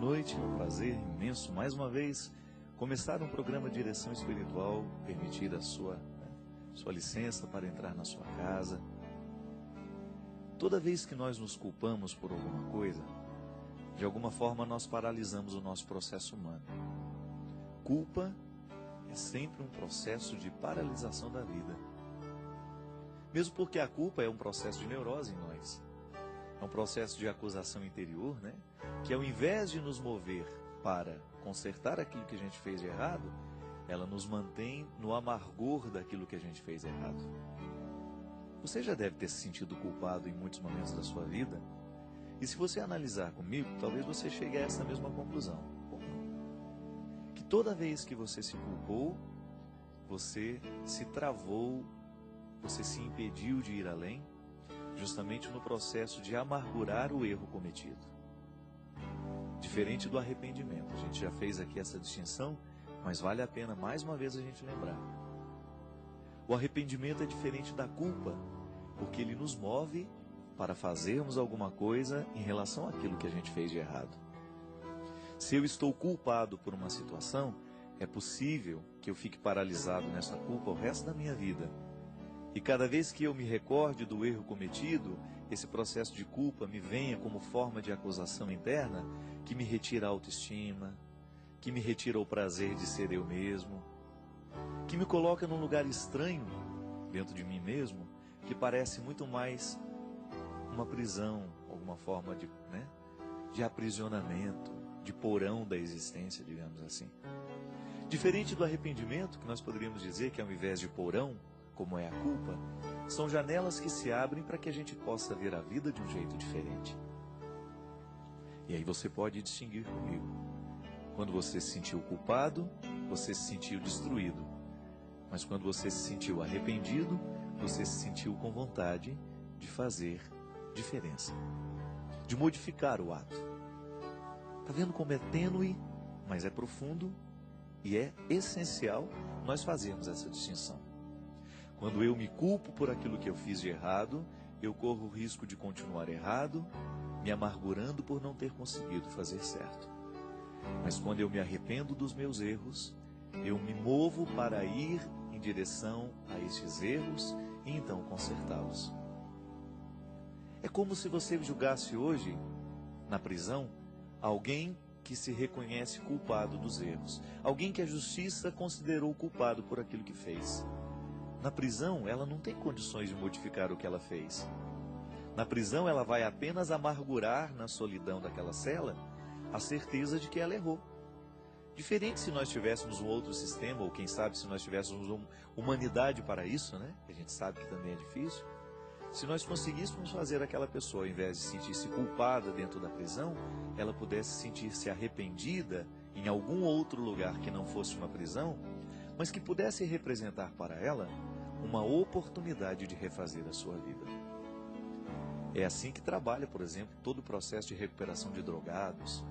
noite, é um prazer imenso mais uma vez começar um programa de direção espiritual, permitir a sua licença para entrar na sua casa. Toda vez que nós nos culpamos por alguma coisa, de alguma forma nós paralisamos o nosso processo humano. Culpa é sempre um processo de paralisação da vida. Mesmo porque a culpa é um processo de neurose em nós. É um processo de acusação interior, que ao invés de nos mover para consertar aquilo que a gente fez de errado, ela nos mantém no amargor daquilo que a gente fez errado. Você já deve ter se sentido culpado em muitos momentos da sua vida, e se você analisar comigo, talvez você chegue a essa mesma conclusão. Ou não. Que toda vez que você se culpou, você se travou, você se impediu de ir além, justamente no processo de amargurar o erro cometido. Diferente do arrependimento. A gente já fez aqui essa distinção, mas vale a pena mais uma vez a gente lembrar. O arrependimento é diferente da culpa, porque ele nos move para fazermos alguma coisa em relação àquilo que a gente fez de errado. Se eu estou culpado por uma situação, é possível que eu fique paralisado nessa culpa o resto da minha vida. E cada vez que eu me recorde do erro cometido, esse processo de culpa me venha como forma de acusação interna que me retira a autoestima, que me retira o prazer de ser eu mesmo, que me coloca num lugar estranho dentro de mim mesmo, que parece muito mais uma prisão, alguma forma de aprisionamento, de porão da existência, digamos assim. Diferente do arrependimento, que nós poderíamos dizer que ao invés de porão, como é a culpa, são janelas que se abrem para que a gente possa ver a vida de um jeito diferente. E aí você pode distinguir comigo. Quando você se sentiu culpado, você se sentiu destruído. Mas quando você se sentiu arrependido, você se sentiu com vontade de fazer diferença, de modificar o ato. Está vendo como é tênue, mas é profundo e é essencial nós fazermos essa distinção. Quando eu me culpo por aquilo que eu fiz de errado, eu corro o risco de continuar errado, me amargurando por não ter conseguido fazer certo. Mas quando eu me arrependo dos meus erros, eu me movo para ir em direção a estes erros e então consertá-los. É como se você julgasse hoje, na prisão, alguém que se reconhece culpado dos erros, alguém que a justiça considerou culpado por aquilo que fez. Na prisão, ela não tem condições de modificar o que ela fez. Na prisão, ela vai apenas amargurar na solidão daquela cela a certeza de que ela errou. Diferente se nós tivéssemos um outro sistema, ou quem sabe se nós tivéssemos uma humanidade para isso, que a gente sabe que também é difícil. Se nós conseguíssemos fazer aquela pessoa, ao invés de sentir-se culpada dentro da prisão, ela pudesse sentir-se arrependida em algum outro lugar que não fosse uma prisão, mas que pudesse representar para ela uma oportunidade de refazer a sua vida. É assim que trabalha, por exemplo, todo o processo de recuperação de drogados.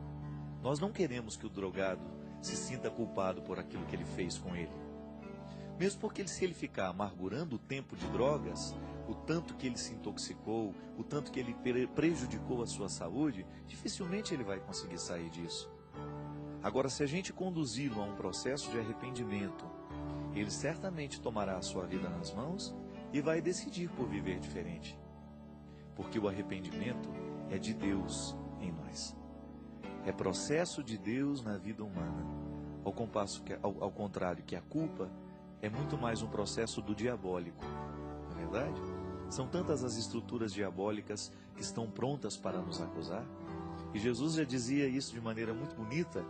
Nós não queremos que o drogado se sinta culpado por aquilo que ele fez com ele. Mesmo porque se ele ficar amargurando o tempo de drogas, o tanto que ele se intoxicou, o tanto que ele prejudicou a sua saúde, dificilmente ele vai conseguir sair disso. Agora, se a gente conduzi-lo a um processo de arrependimento, ele certamente tomará a sua vida nas mãos e vai decidir por viver diferente. Porque o arrependimento é de Deus em nós. É processo de Deus na vida humana. Ao contrário que a culpa é muito mais um processo do diabólico. Não é verdade? São tantas as estruturas diabólicas que estão prontas para nos acusar. E Jesus já dizia isso de maneira muito bonita,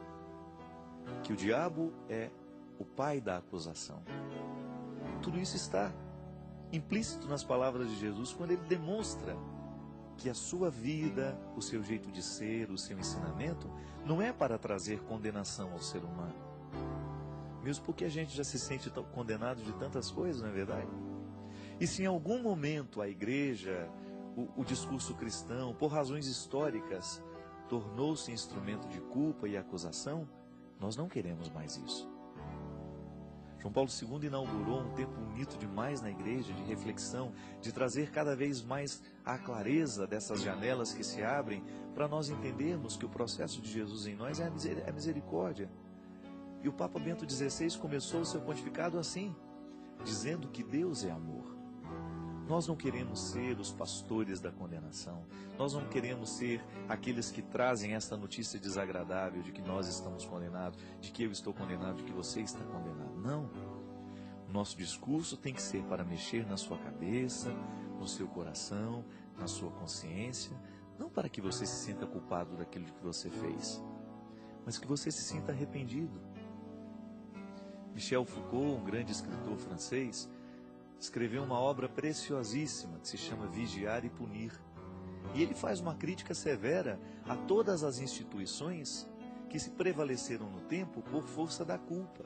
que o diabo é o pai da acusação. Tudo isso está implícito nas palavras de Jesus quando ele demonstra que a sua vida, o seu jeito de ser, o seu ensinamento, não é para trazer condenação ao ser humano. Mesmo porque a gente já se sente tão condenado de tantas coisas, não é verdade? E se em algum momento a igreja, o discurso cristão, por razões históricas, tornou-se instrumento de culpa e acusação, nós não queremos mais isso. João Paulo II inaugurou um tempo bonito demais na igreja, de reflexão, de trazer cada vez mais a clareza dessas janelas que se abrem, para nós entendermos que o processo de Jesus em nós é a misericórdia. E o Papa Bento XVI começou o seu pontificado assim, dizendo que Deus é amor. Nós não queremos ser os pastores da condenação. Nós não queremos ser aqueles que trazem esta notícia desagradável de que nós estamos condenados, de que eu estou condenado, de que você está condenado. Não. O nosso discurso tem que ser para mexer na sua cabeça, no seu coração, na sua consciência, não para que você se sinta culpado daquilo que você fez, mas que você se sinta arrependido. Michel Foucault, um grande escritor francês, escreveu uma obra preciosíssima que se chama Vigiar e Punir. E ele faz uma crítica severa a todas as instituições que se prevaleceram no tempo por força da culpa,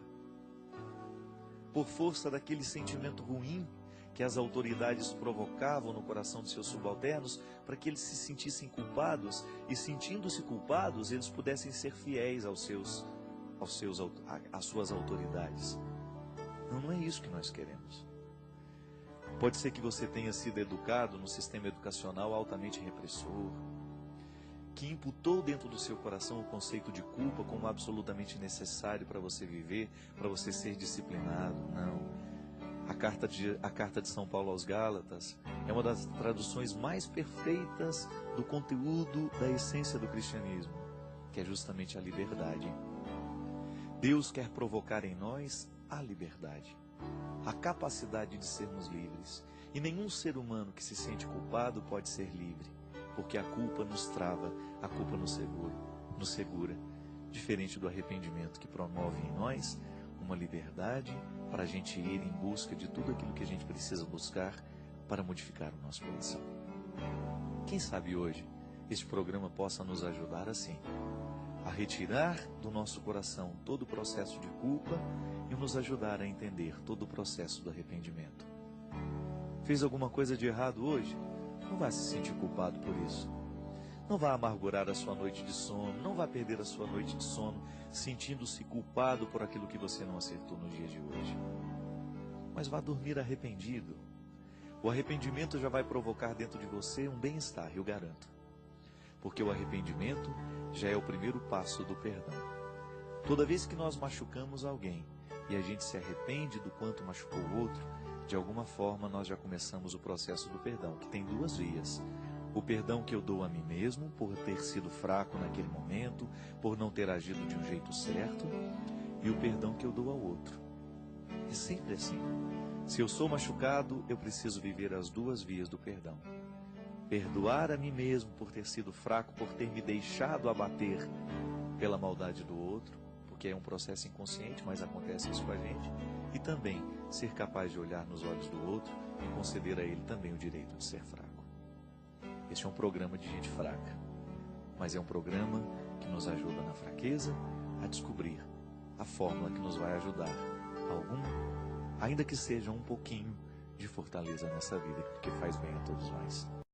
por força daquele sentimento ruim que as autoridades provocavam no coração de seus subalternos para que eles se sentissem culpados e, sentindo-se culpados, eles pudessem ser fiéis às suas autoridades. Não é isso que nós queremos. Pode ser que você tenha sido educado no sistema educacional altamente repressor, que imputou dentro do seu coração o conceito de culpa como absolutamente necessário para você viver, para você ser disciplinado. Não. A carta de São Paulo aos Gálatas é uma das traduções mais perfeitas do conteúdo da essência do cristianismo, que é justamente a liberdade. Deus quer provocar em nós a liberdade, a capacidade de sermos livres. E nenhum ser humano que se sente culpado pode ser livre, porque a culpa nos trava, a culpa nos segura, diferente do arrependimento, que promove em nós uma liberdade para a gente ir em busca de tudo aquilo que a gente precisa buscar para modificar o nosso coração. Quem sabe hoje este programa possa nos ajudar assim, a retirar do nosso coração todo o processo de culpa e nos ajudar a entender todo o processo do arrependimento. Fez alguma coisa de errado hoje? Não vá se sentir culpado por isso. Não vá amargurar a sua noite de sono, não vá perder a sua noite de sono sentindo-se culpado por aquilo que você não acertou no dia de hoje. Mas vá dormir arrependido. O arrependimento já vai provocar dentro de você um bem-estar, eu garanto. Porque o arrependimento já é o primeiro passo do perdão. Toda vez que nós machucamos alguém e a gente se arrepende do quanto machucou o outro, de alguma forma nós já começamos o processo do perdão, que tem duas vias. O perdão que eu dou a mim mesmo por ter sido fraco naquele momento, por não ter agido de um jeito certo, e o perdão que eu dou ao outro. É sempre assim. Se eu sou machucado, eu preciso viver as duas vias do perdão. Perdoar a mim mesmo por ter sido fraco, por ter me deixado abater pela maldade do outro, porque é um processo inconsciente, mas acontece isso com a gente, e também ser capaz de olhar nos olhos do outro e conceder a ele também o direito de ser fraco. Este é um programa de gente fraca, mas é um programa que nos ajuda na fraqueza a descobrir a fórmula que nos vai ajudar ainda que seja um pouquinho de fortaleza nessa vida, porque faz bem a todos nós.